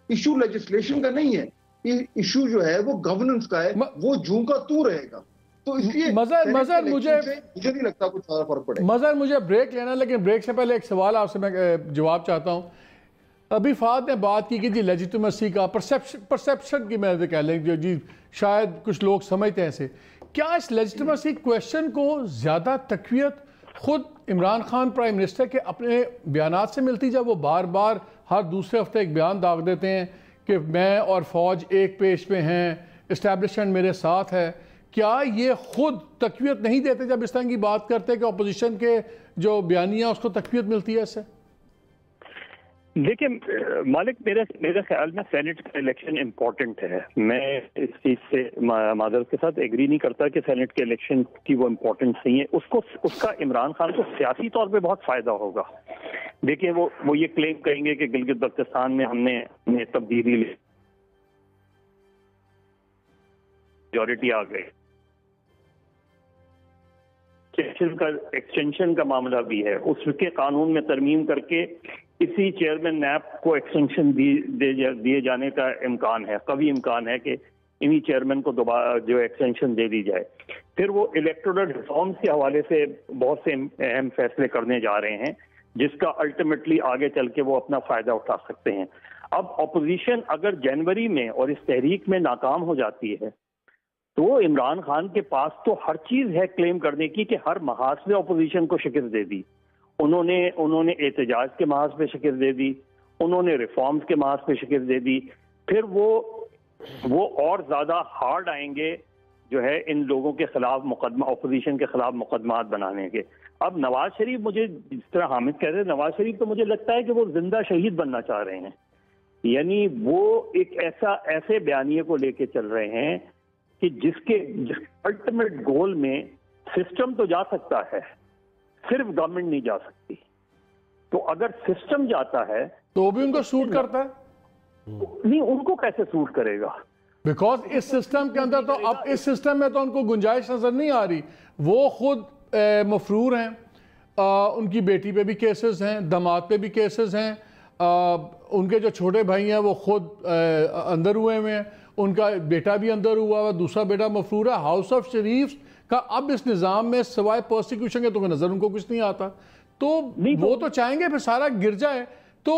Speaker 11: ایشو لیجسلیشن کا نہیں ہے, ایشو جو ہے وہ گورننس کا ہے, وہ جوں کا تو رہے گا. تو اس لیے
Speaker 8: مظہر مجھے
Speaker 11: نہیں لگتا کچھ زیادہ فرق پڑے.
Speaker 8: مظہر مجھے بریک لینا, لیکن بریک سے پہلے ایک سوال آپ سے میں جواب چاہتا ہوں. ابھی فہد نے بات کی کہ جی لیجیٹیمیسی کا پرسیپشن کی میں کہہ لیں جو جی شاید کچھ لوگ سمجھتے ہیں ایسے. کیا اس لیجیٹیمیسی کویشچن کو زیادہ تقویت خود عمران خان پرائم منسٹر کے اپنے بیانات سے ملتی, جب وہ بار بار ہر دوسرے ہفتے ایک بیان داغ دیتے ہیں کہ میں اور فوج ایک پیج پہ ہیں, اسٹیبلشمنٹ میرے ساتھ ہے؟ کیا یہ خود تقویت نہیں دیتے جب اس طرح کی بات کرتے کہ اپوزیشن کے جو بیانیہ اس کو تقویت ملتی ہے اس سے؟
Speaker 7: دیکھیں مالک, میرے خیال میں سینٹ کا الیکشن امپورٹنٹ ہے. میں اس چیز سے معذرت کے ساتھ ایگری نہیں کرتا کہ سینٹ کے الیکشن کی وہ امپورٹنس نہیں ہے. اس کا عمران خان کو سیاسی طور پہ بہت فائدہ ہوگا. دیکھیں وہ یہ کلیم کریں گے کہ گلگت بلتستان میں ہم نے تبدیلی لی, میجورٹی آ گئی. ایکسٹینشن کا معاملہ بھی ہے, اس کے قانون میں ترمیم کر کے اسی چیئرمین نیب کو ایکسٹینشن دیے جانے کا امکان ہے, قوی امکان ہے کہ انہی چیئرمین کو دوبارہ جو ایکسٹینشن دے دی جائے. پھر وہ الیکٹورل ریفارمز کے حوالے سے بہت سے اہم فیصلے کرنے جا رہے ہیں جس کا الٹیمیٹلی آگے چل کے وہ اپنا فائدہ اٹھا سکتے ہیں. اب اپوزیشن اگر جنوری میں اور اس تحریک میں ناکام ہو جاتی ہے تو عمران خان کے پاس تو ہر چیز ہے کلیم کرنے کی کہ ہر محاذ سے اپوزیشن کو شکست دے دی. انہوں نے احتجاج کے محاذ پہ شکست دے دی, انہوں نے ریفارمز کے محاذ پہ شکست دے دی. پھر وہ اور زیادہ ہارڈ آئیں گے جو ہے ان لوگوں کے خلاف اپوزیشن کے خلاف مقدمات بنانے کے. اب نواز شریف, مجھے جس طرح حامد کہہ رہے ہیں, نواز شریف تو مجھے لگتا ہے کہ وہ زندہ شہید بننا چاہ رہے ہیں. یعنی وہ ایک ایسے بیانیے کو لے کے چل رہے ہیں کہ جس الٹیمیٹ گول میں سسٹم تو جا سکتا ہے, صرف گورنمنٹ نہیں جا سکتی. تو اگر سسٹم جاتا ہے
Speaker 8: تو بھی ان کو سوٹ کرتا ہے
Speaker 7: نہیں, ان کو کیسے سوٹ کرے گا؟
Speaker 8: بیکاز اس سسٹم کے اندر تو اب اس سسٹم میں تو ان کو گنجائش نظر نہیں آ رہی. وہ خود مفرور ہیں, ان کی بیٹی پہ بھی کیسز ہیں, داماد پہ بھی کیسز ہیں, ان کے جو چھوٹے بھائی ہیں وہ خود اندر ہوئے ہیں, ان کا بیٹا بھی اندر ہوا ہے, دوسرا بیٹا مفرور ہے. ہاؤس آف شریف کا اب اس نظام میں سوائے پرسیکیوشن کے تو نظر ان کو کچھ نہیں آتا. تو وہ تو چاہیں گے پھر سارا گر جائے تو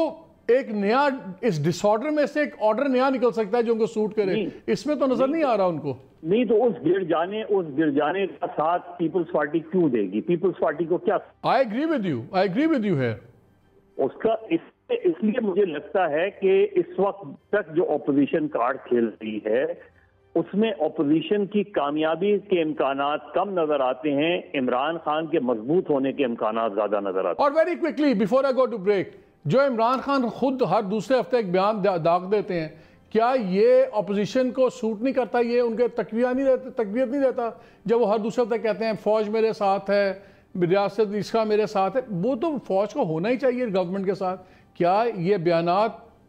Speaker 8: ایک نیا اس ڈس آرڈر میں سے ایک آرڈر نیا نکل سکتا ہے جو ان کو سوٹ کرے. اس میں تو نظر نہیں آ رہا ان کو.
Speaker 7: نہیں تو اس گر جانے کا ساتھ پیپلز پارٹی کیوں دے گی؟ پیپلز پارٹی کو کیا؟
Speaker 8: I agree with you here.
Speaker 7: اس کا اس لیے مجھے لگتا ہے کہ اس وقت تک جو اپوزیشن کارڈ کھیل رہی ہے اس میں اپوزیشن کی کامیابی کے امکانات کم نظر آتے ہیں, عمران خان کے مضبوط ہونے کے امکانات زیادہ نظر آتے ہیں.
Speaker 8: اور very quickly before I go to break, جو عمران خان خود ہر دوسرے ہفتے ایک بیان داغ دیتے ہیں, کیا یہ اپوزیشن کو سوٹ نہیں کرتا؟ یہ ان کے تقویت نہیں دیتا جب وہ ہر دوسرے ہفتے کہتے ہیں فوج میرے ساتھ ہے, ریاست اس کا میرے ساتھ ہے؟ وہ تو فوج کو ہونا ہی چاہیے گورنمنٹ کے ساتھ. کیا یہ بیانات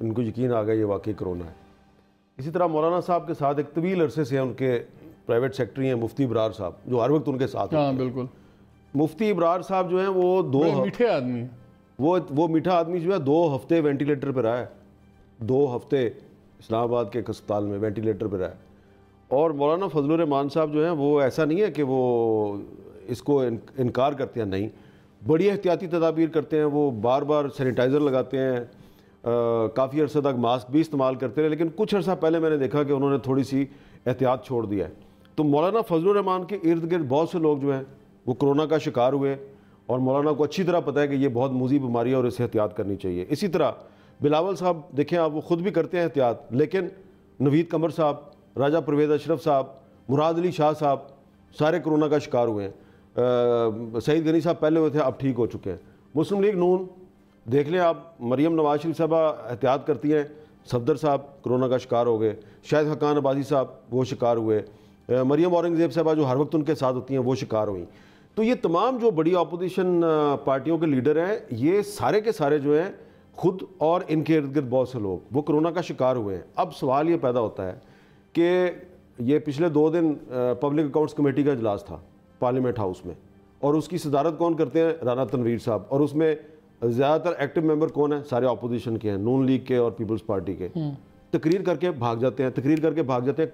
Speaker 9: ان کو یقین آ گیا یہ واقعی کرونا ہے۔ اسی طرح مولانا صاحب کے ساتھ ایک طویل عرصے سے ان کے پرائیویٹ سیکٹری ہیں مفتی ابرار صاحب، جو ہر وقت ان کے ساتھ ہیں۔
Speaker 8: ہاں بالکل،
Speaker 9: مفتی ابرار صاحب جو ہیں وہ
Speaker 8: میٹھے آدمی،
Speaker 9: وہ میٹھا آدمی جو ہے 2 ہفتے وینٹیلیٹر پہ رہا ہے، 2 ہفتے اسلام آباد کے ایک ہسپتال میں وینٹیلیٹر پہ رہا ہے۔ اور مولانا فضل الرحمان صاحب جو ہیں وہ ایسا نہیں ہے کہ وہ اس کو انکار کرتے ہیں، نہیں، بڑی احتیاطی تدابیر کرتے ہیں، وہ بار بار سینیٹائزر لگاتے ہیں، کافی عرصہ تک ماسک بھی استعمال کرتے رہے، لیکن کچھ عرصہ پہلے میں نے دیکھا کہ انہوں نے تھوڑی سی احتیاط چھوڑ دیا ہے۔ تو مولانا فضل الرحمان کے ارد گرد بہت سے لوگ جو ہیں وہ کرونا کا شکار ہوئے، اور مولانا کو اچھی طرح پتہ ہے کہ یہ بہت موذی بیماری ہے اور اسے احتیاط کرنی چاہیے۔ اسی طرح بلاول صاحب دیکھیں آپ، وہ خود بھی کرتے ہیں احتیاط، لیکن نوید قمر صاحب، راجہ پرویز اشرف صاحب، مراد علی شاہ صاحب سارے کرونا کا شکار ہوئے ہیں۔ سعید غنی صاحب پہلے ہوئے تھے، اب ٹھیک ہو چکے ہیں۔ مسلم لیگ نون دیکھ لیں آپ، مریم نواز شریف صاحبہ احتیاط کرتی ہیں، صفدر صاحب کرونا کا شکار ہو گئے، شاہد حقان عباسی صاحب وہ شکار ہوئے، مریم اورنگزیب صاحبہ جو ہر وقت ان کے ساتھ ہوتی ہیں وہ شکار ہوئیں۔ تو یہ تمام جو بڑی اپوزیشن پارٹیوں کے لیڈر ہیں، یہ سارے کے سارے جو ہیں خود اور ان کے ارد گرد بہت سے لوگ وہ کرونا کا شکار ہوئے ہیں۔ اب سوال یہ پیدا ہوتا ہے کہ یہ پچھلے 2 دن پبلک اکاؤنٹس کمیٹی کا اجلاس تھا پارلیمنٹ ہاؤس میں، اور اس کی صدارت کون کرتے ہیں؟ رانا تنویر صاحب، اور اس میں زیادہ تر ایکٹیو ممبر کون ہیں؟ سارے اپوزیشن کے ہیں، نون لیگ کے اور پیپلز پارٹی کے۔ تقریر کر کے بھاگ جاتے ہیں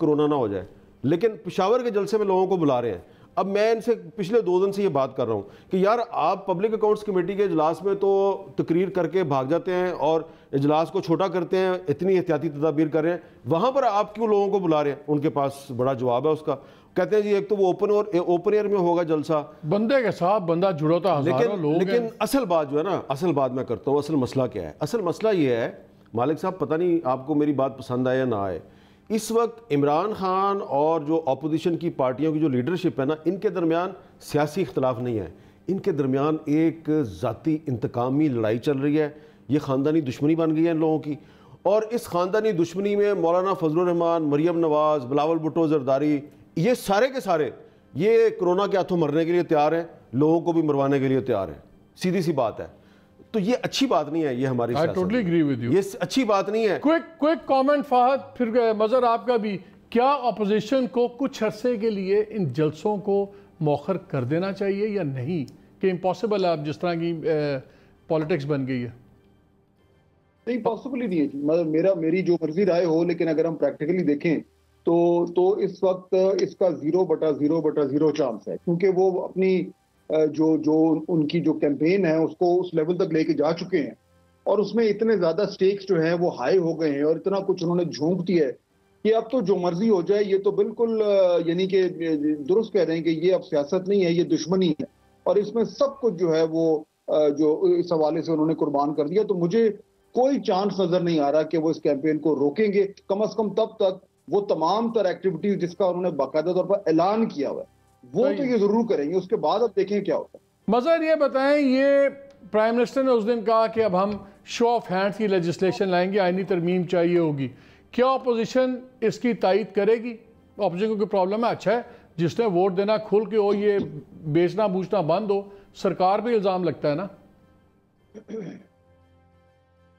Speaker 9: کرونا نہ ہو جائے، لیکن پشاور کے جلسے میں لوگوں کو بلا رہے ہیں۔ اب میں ان سے پچھلے 2 دن سے یہ بات کر رہا ہوں کہ یار آپ پبلک اکاؤنٹس کمیٹی کے اجلاس میں تو تقریر کر کے بھاگ جاتے ہیں اور اجلاس کو چھوٹا کرتے ہیں، اتنی احتیاطی تدابیر کر رہے ہیں، وہاں پر آپ کیوں لوگوں کو بلا رہے ہیں؟ ان کے پاس بڑا جواب ہے اس کا، کہتے ہیں جی ایک تو وہ اوپن ایئر میں ہوگا جلسہ،
Speaker 8: بندے کے ساتھ بندہ جڑوتا ہزاروں لوگ ہیں۔
Speaker 9: لیکن اصل بات جو ہے نا، اصل بات میں کرتا ہوں، اصل مسئلہ کیا ہے؟ اصل مسئلہ یہ ہے مالک صاحب، پتہ نہیں آپ کو میری بات پسند آئے یا نہ آئے، اس وقت عمران خان اور جو اپوزیشن کی پارٹیوں کی جو لیڈرشپ ہے نا، ان کے درمیان سیاسی اختلاف نہیں ہے، ان کے درمیان ایک ذاتی انتقامی لڑائی چل رہی ہے، یہ خاندانی دشمنی بن گئی ہے ان لوگوں کی، اور اس خاندانی دشمنی میں مولانا فضل الرحمان، مریم نواز، بلاول بھٹو زرداری، یہ سارے کے سارے یہ کرونا کے ہاتھوں مرنے کے لیے تیار ہیں، لوگوں کو بھی مروانے کے لیے تیار ہیں، سیدھی سی بات ہے۔ تو یہ اچھی بات نہیں ہے، یہ ہماری یہ اچھی بات نہیں ہے۔
Speaker 8: کوئک کامنٹ فہد، پھر مظہر آپ کا بھی، کیا اپوزیشن کو کچھ عرصے کے لیے ان جلسوں کو مؤخر کر دینا چاہیے یا نہیں، کہ امپاسبل ہے اب جس طرح کی پالیٹکس بن گئی ہے؟
Speaker 10: نہیں، پاسبل ہی نہیں ہے جی، میری جو مرضی رائے ہو، لیکن اگر ہم پریکٹیکلی دیکھیں تو اس وقت اس کا 0/0/0 چانس ہے، کیونکہ وہ اپنی جو ان کی جو کیمپین ہے اس کو اس لیول تک لے کے جا چکے ہیں، اور اس میں اتنے زیادہ سٹیکس جو ہیں وہ ہائی ہو گئے ہیں، اور اتنا کچھ انہوں نے جھونک دیا ہے کہ اب تو جو مرضی ہو جائے، یہ تو بالکل یعنی کہ درست کہہ رہے ہیں کہ یہ اب سیاست نہیں ہے، یہ دشمنی ہے، اور اس میں سب کچھ جو ہے وہ جو اس حوالے سے انہوں نے قربان کر دیا۔ تو مجھے کوئی چانس نظر نہیں آ رہا کہ وہ اس کیمپین کو روکیں گے، کم از کم تب تک وہ تمام تر ایکٹیویٹیز جس کا انہوں نے باقاعدہ طور پر اعلان کیا ہوا ہے وہ تو یہ ضرور کریں گے، اس کے بعد اب دیکھیں کیا ہوتا ہے۔
Speaker 8: مظہر یہ بتائیں، یہ پرائم منسٹر نے اس دن کہا کہ اب ہم شو آف ہینڈز کی لیجسلیشن لائیں گے، آئینی ترمیم چاہیے ہوگی، کیا اپوزیشن اس کی تائید کرے گی؟ اپوزیشن کو کوئی پرابلم ہے؟ اچھا ہے، جس نے ووٹ دینا کھل کے ہو، یہ بیچنا بوچھنا بند ہو، سرکار پہ الزام لگتا ہے نا۔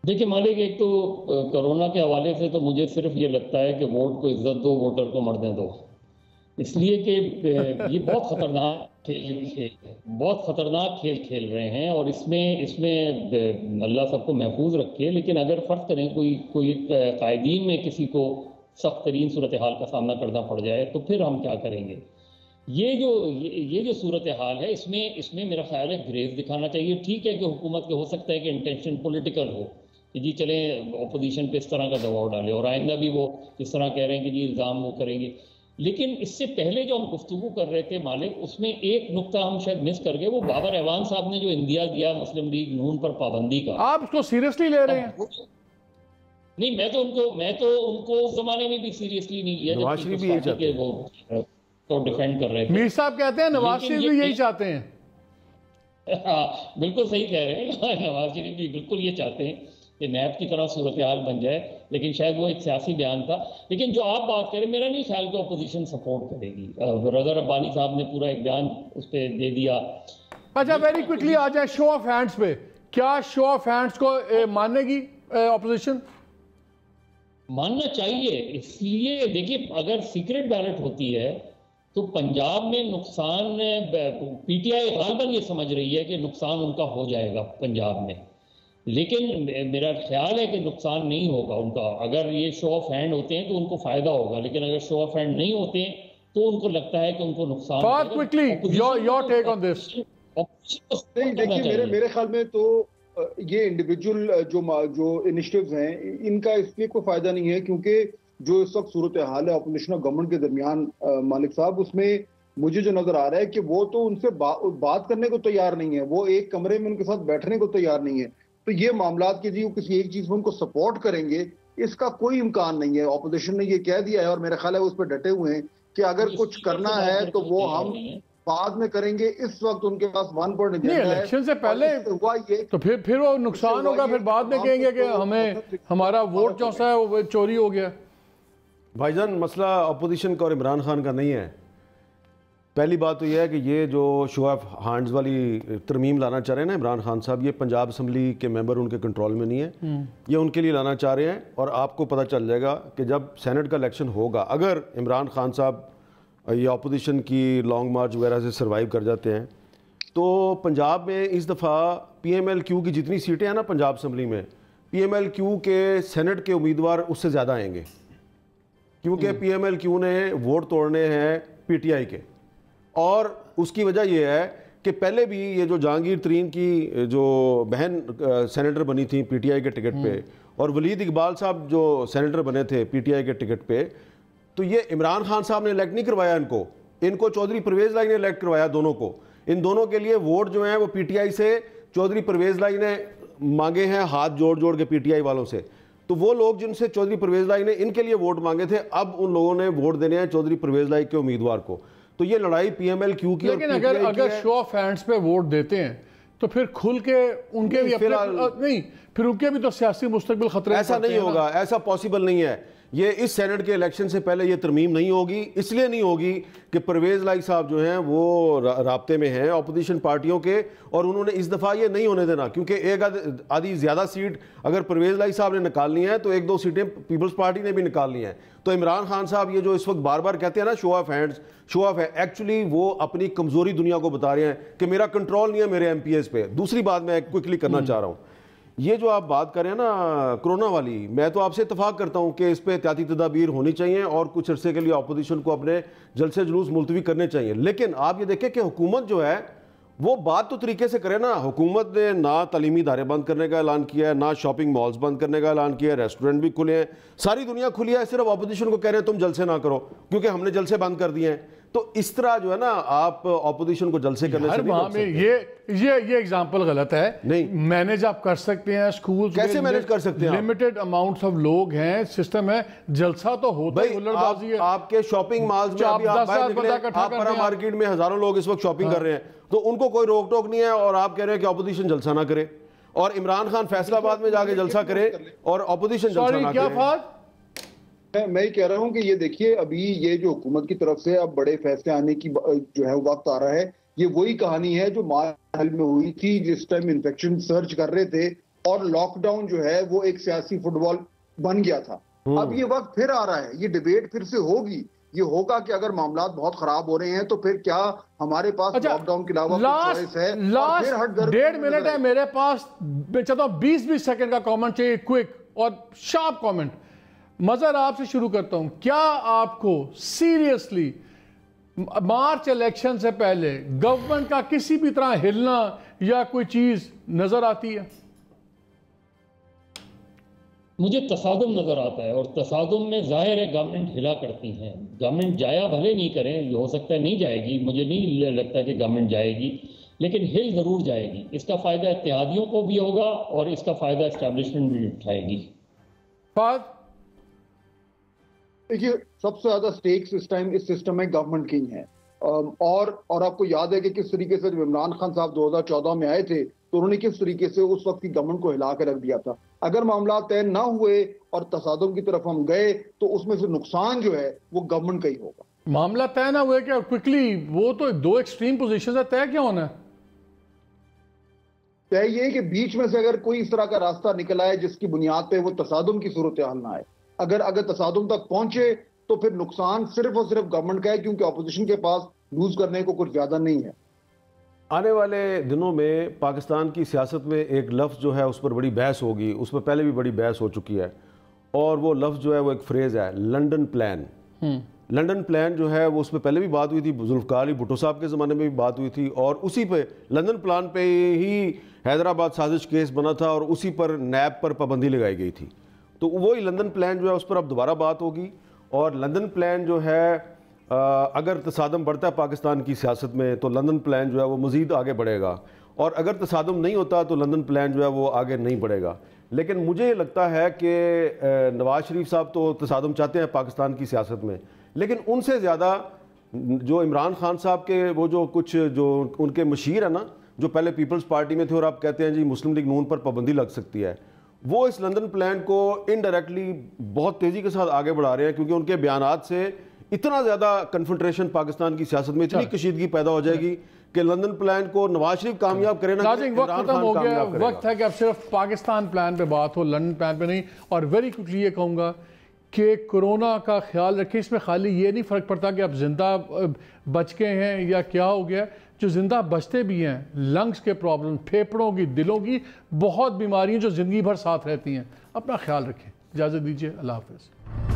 Speaker 12: دیکھیں مالک، ایک تو کرونا کے حوالے سے تو مجھے صرف یہ لگتا ہے کہ ووٹ کو عزت دو، ووٹر کو مرنے دو، اس لیے کہ یہ بہت خطرناک کھیل کھیل رہے ہیں، اور اس میں اللہ سب کو محفوظ رکھے، لیکن اگر فرض کریں کوئی قائدین میں کسی کو سخت ترین صورتحال کا سامنا کرنا پڑ جائے تو پھر ہم کیا کریں گے؟ یہ جو صورتحال ہے اس میں میرا خیال ہے گریز دکھانا چاہیے۔ ٹھیک ہے کہ حکومت کے ہو سکتا ہے کہ انٹینشن پولیٹیکل ہو کہ جی چلیں اپوزیشن پہ اس طرح کا دباؤ ڈالے، اور آئندہ بھی وہ اس طرح کہہ رہے ہیں کہ جی الزام وہ کریں گے، لیکن اس سے پہلے جو ہم گفتگو کر رہے تھے مالک، اس میں ایک نقطہ ہم شاید مس کر گئے، وہ بابر اعوان صاحب نے جو اندیا دیا مسلم لیگ نون پر پابندی کا۔
Speaker 8: آپ اس کو سیریسلی لے رہے ہیں؟
Speaker 12: نہیں، میں تو ان کو اس زمانے میں بھی سیریسلی نہیں لیا
Speaker 9: نواز شریف بھی یہی چاہتے ہیں،
Speaker 12: وہ تو ڈیفینڈ کر رہے تھے۔
Speaker 8: میر صاحب کہتے ہیں نواز شریف بھی یہی چاہتے ہیں۔
Speaker 12: ہاں بالکل صحیح کہہ رہے ہیں، نواز شریف بھی بالکل یہ چاہتے ہیں کہ نیب کی طرح صورتحال بن جائے، لیکن شاید وہ ایک سیاسی بیان تھا۔ لیکن جو آپ بات کریں، میرا نہیں خیال کہ اپوزیشن سپورٹ کرے گی۔ رضا ربانی صاحب نے پورا ایک بیان اس پہ دے دیا۔
Speaker 8: اچھا، ویری کوئکلی آ جائیں شو آف ہینڈز پہ، کیا شو آف ہینڈز کو مانے گی اپوزیشن؟
Speaker 12: ماننا چاہیے. اس لیے دیکھیے اگر سیکرٹ بیلٹ ہوتی ہے تو پنجاب میں نقصان پی ٹی آئی غالباً یہ سمجھ رہی ہے کہ نقصان ان کا ہو جائے گا پنجاب میں، لیکن میرا خیال ہے کہ نقصان نہیں ہوگا ان کا. اگر یہ شو آف ہینڈ ہوتے ہیں تو ان کو فائدہ ہوگا، لیکن اگر شو آف ہینڈ نہیں ہوتے ہیں تو ان کو لگتا ہے کہ ان کو نقصان
Speaker 10: دیکھیے میرے خیال میں تو یہ انڈیویجول جو انیشیٹیوز ہیں ان کا اس لیے کوئی فائدہ نہیں ہے، کیونکہ جو اس وقت صورتحال ہے اپوزیشن اور گورنمنٹ کے درمیان مالک صاحب، اس میں مجھے جو نظر آ رہا ہے کہ وہ تو ان سے بات کرنے کو تیار نہیں ہے، وہ ایک کمرے میں ان کے ساتھ بیٹھنے کو تیار نہیں ہے. تو یہ معاملات کے لیے کسی ایک چیز میں ان کو سپورٹ کریں گے اس کا کوئی امکان نہیں ہے. اپوزیشن نے یہ کہہ دیا ہے اور میرا خیال ہے وہ اس پہ ڈٹے ہوئے ہیں کہ اگر کچھ کرنا ہے تو وہ ہم بعد میں کریں گے. اس وقت ان کے پاس 1 پوائنٹ ایجنڈا ہے.
Speaker 8: الیکشن سے پہلے تو پھر وہ نقصان ہوگا، پھر بعد میں کہیں گے کہ ہمیں ہمارا ووٹ جو ہے وہ چوری ہو گیا.
Speaker 9: بھائی جان مسئلہ اپوزیشن کا اور عمران خان کا نہیں ہے. پہلی بات تو یہ ہے کہ یہ جو شو آف ہینڈز والی ترمیم لانا چاہ رہے ہیں نا عمران خان صاحب، یہ پنجاب اسمبلی کے ممبر ان کے کنٹرول میں نہیں ہے، یہ ان کے لیے لانا چاہ رہے ہیں. اور آپ کو پتہ چل جائے گا کہ جب سینٹ کا الیکشن ہوگا، اگر عمران خان صاحب یہ اپوزیشن کی لانگ مارچ وغیرہ سے سروائیو کر جاتے ہیں تو پنجاب میں اس دفعہ پی ایم ایل کیو کی جتنی سیٹیں ہیں نا پنجاب اسمبلی میں، پی ایم ایل کیو کے سینٹ کے امیدوار اس سے زیادہ آئیں گے، کیونکہ پی ایم ایل کیو نے ووٹ توڑنے ہیں پی ٹی آئی کے. اور اس کی وجہ یہ ہے کہ پہلے بھی یہ جو جہانگیر ترین کی جو بہن سینیٹر بنی تھیں پی ٹی آئی کے ٹکٹ پہ، اور ولید اقبال صاحب جو سینیٹر بنے تھے پی ٹی آئی کے ٹکٹ پہ، تو یہ عمران خان صاحب نے الیکٹ نہیں کروایا ان کو چودھری پرویز لائی نے الیکٹ کروایا دونوں کو. ان دونوں کے لیے ووٹ جو ہیں وہ پی ٹی آئی سے چودھری پرویز لائی نے مانگے ہیں ہاتھ جوڑ کے پی ٹی آئی والوں سے. تو وہ لوگ جن سے چودھری پرویز لائی نے ان کے لیے ووٹ مانگے تھے، اب ان لوگوں نے ووٹ دینے ہیں چودھری پرویز لائی کے امیدوار کو. تو یہ لڑائی پی ایم ایل کیو کی.
Speaker 8: لیکن اگر شو آف ہینڈز پہ ووٹ دیتے ہیں تو پھر کھل کے ان کے بھی نہیں، پھر ان کے بھی تو سیاسی مستقبل خطرے.
Speaker 9: ایسا نہیں ہوگا، ایسا پاسبل نہیں ہے. یہ اس سینٹ کے الیکشن سے پہلے یہ ترمیم نہیں ہوگی. اس لیے نہیں ہوگی کہ پرویز لائی صاحب جو ہیں وہ رابطے میں ہیں اپوزیشن پارٹیوں کے، اور انہوں نے اس دفعہ یہ نہیں ہونے دینا، کیونکہ ایک آدھی زیادہ سیٹ اگر پرویز لائی صاحب نے نکالنی ہے تو 1-2 سیٹیں پیپلز پارٹی نے بھی نکالنی ہیں. تو عمران خان صاحب یہ جو اس وقت بار بار کہتے ہیں نا شو آف ہینڈز، شو آف ہے، ایکچولی وہ اپنی کمزوری دنیا کو بتا رہے ہیں کہ میرا کنٹرول نہیں ہے میرے ایم پی ایز پہ. دوسری بات میں کوئکلی کرنا چاہ رہا ہوں، یہ جو آپ بات کر رہے ہیں نا کرونا والی، میں تو آپ سے اتفاق کرتا ہوں کہ اس پہ احتیاطی تدابیر ہونی چاہیے اور کچھ عرصے کے لیے اپوزیشن کو اپنے جلسے جلوس ملتوی کرنے چاہیے. لیکن آپ یہ دیکھیں کہ حکومت جو ہے وہ بات تو طریقے سے کرے نا. حکومت نے نہ تعلیمی ادارے بند کرنے کا اعلان کیا ہے، نہ شاپنگ مالز بند کرنے کا اعلان کیا ہے، ریسٹورنٹ بھی کھلے ہیں، ساری دنیا کھلی ہے. صرف اپوزیشن کو کہہ رہے ہیں تم جلسے نہ کرو کیونکہ ہم نے جلسے بند کر دیے ہیں. تو اس طرح جو ہے نا آپ اپوزیشن کو جلسے کرنے سے نہیں روک سکتے.
Speaker 8: یہ ایگزامپل غلط ہے. نہیں مینیج آپ کر سکتے ہیں، اسکول
Speaker 9: کیسے مینیج کر سکتے ہیں؟
Speaker 8: لمیٹڈ اماؤنٹس آف لوگ ہیں، سسٹم ہے، جلسہ تو ہوتا ہے.
Speaker 9: آپ کے شاپنگ مالز میں ابھی آپ باہر نکلے، آپ پرا مارکیٹ میں ہزاروں لوگ اس وقت شاپنگ کر رہے ہیں، تو ان کو کوئی روک ٹوک نہیں ہے، اور آپ کہہ رہے ہیں کہ اپوزیشن جلسہ نہ کرے، اور عمران خان فیصل آباد میں جا کے جلسہ کرے اور اپوزیشن جلسہ نہ کرے.
Speaker 10: میں کہہ رہا ہوں کہ یہ دیکھیے ابھی یہ جو حکومت کی طرف سے اب بڑے فیصلے آنے کی جو ہے وقت آ رہا ہے. یہ وہی کہانی ہے جو مارچ میں ہوئی تھی جس ٹائم انفیکشن سرچ کر رہے تھے اور لاک ڈاؤن جو ہے وہ ایک سیاسی فٹ بال بن گیا تھا. اب یہ وقت پھر آ رہا ہے، یہ ڈیبیٹ پھر سے ہوگی. یہ ہوگا کہ اگر معاملات بہت خراب ہو رہے ہیں تو پھر کیا ہمارے پاس لاک ڈاؤن کے علاوہ چوائس ہے.
Speaker 8: لاسٹ 1.5 منٹ ہے میرے پاس، میں چاہتا ہوں 20 سیکنڈ کا کامنٹ چاہیے، کوئک اور شارپ کامنٹ. مظہر آپ سے شروع کرتا ہوں، کیا آپ کو سیریسلی مارچ الیکشن سے پہلے گورنمنٹ کا کسی بھی طرح ہلنا یا کوئی چیز نظر آتی ہے؟
Speaker 12: مجھے تصادم نظر آتا ہے، اور تصادم میں ظاہر ہے گورنمنٹ ہلا کرتی ہیں. گورنمنٹ جایا بھلے نہیں کریں، یہ ہو سکتا ہے نہیں جائے گی، مجھے نہیں لگتا کہ گورنمنٹ جائے گی، لیکن ہل ضرور جائے گی. اس کا فائدہ اتحادیوں کو بھی ہوگا اور اس کا فائدہ اسٹیبلشمنٹ بھی اٹھائے گی.
Speaker 10: دیکھیے سب سے زیادہ سٹیکس اس ٹائم اس سسٹم میں گورنمنٹ کی ہیں، اور آپ کو یاد ہے کہ کس طریقے سے جب عمران خان صاحب 2014 میں آئے تھے تو انہوں نے کس طریقے سے اس وقت کی گورنمنٹ کو ہلا کے رکھ دیا تھا. اگر معاملات طے نہ ہوئے اور تصادم کی طرف ہم گئے تو اس میں سے نقصان جو ہے وہ گورنمنٹ کا ہی ہوگا.
Speaker 8: معاملہ طے نہ ہوئے کہ کوئکلی وہ تو 2 ایکسٹریم پوزیشن ہے، طے کیا ہونا ہے؟
Speaker 10: طے یہ کہ بیچ میں سے اگر کوئی اس طرح کا راستہ نکل آئے جس کی بنیاد پہ وہ تصادم کی صورتحال نہ آئے.
Speaker 11: اگر تصادم تک پہنچے تو پھر نقصان صرف اور صرف گورنمنٹ کا ہے، کیونکہ اپوزیشن کے پاس لوز کرنے کو کچھ زیادہ نہیں ہے۔
Speaker 9: آنے والے دنوں میں پاکستان کی سیاست میں ایک لفظ جو ہے اس پر بڑی بحث ہوگی، اس پر پہلے بھی بڑی بحث ہو چکی ہے، اور وہ لفظ جو ہے وہ ایک فریز ہے لنڈن پلان۔ لنڈن پلان جو ہے وہ اس پہ پہلے بھی بات ہوئی تھی، ذوالفقار علی بھٹو صاحب کے زمانے میں بھی بات ہوئی تھی، اور اسی پہ لندن پلان پہ ہی حیدرآباد سازش کیس بنا تھا اور اسی پر نیب پر پابندی لگائی گئی تھی۔ تو وہی لندن پلان جو ہے اس پر اب دوبارہ بات ہوگی، اور لندن پلان جو ہے اگر تصادم بڑھتا ہے پاکستان کی سیاست میں تو لندن پلان جو ہے وہ مزید آگے بڑھے گا، اور اگر تصادم نہیں ہوتا تو لندن پلان جو ہے وہ آگے نہیں بڑھے گا۔ لیکن مجھے لگتا ہے کہ نواز شریف صاحب تو تصادم چاہتے ہیں پاکستان کی سیاست میں، لیکن ان سے زیادہ جو عمران خان صاحب کے وہ جو کچھ جو ان کے مشیر ہیں نا، جو پہلے پیپلز پارٹی میں تھے اور آپ کہتے ہیں جی مسلم لیگ نون پر پابندی لگ سکتی ہے، وہ اس لندن پلان کو انڈائریکٹلی بہت تیزی کے ساتھ آگے بڑھا رہے ہیں، کیونکہ ان کے بیانات سے اتنا زیادہ کنفنٹریشن پاکستان کی سیاست میں اتنی کشیدگی پیدا ہو جائے گی کہ لندن پلان کو نواز شریف کامیاب کرے نا،
Speaker 8: وقت ختم ہو گیا، وقت ہے کہ اب صرف پاکستان پلان پہ بات ہو، لندن پلان پہ نہیں۔ اور ویری کوئکلی یہ کہوں گا کہ کورونا کا خیال رکھیں، اس میں خالی یہ نہیں فرق پڑتا کہ اب زندہ بچ گئے ہیں یا کیا ہو گیا، جو زندہ بچتے بھی ہیں، لنگز کے پرابلم، پھیپڑوں کی، دلوں کی بہت بیماریاں جو زندگی بھر ساتھ رہتی ہیں۔ اپنا خیال رکھیں، اجازت دیجیے، اللہ حافظ۔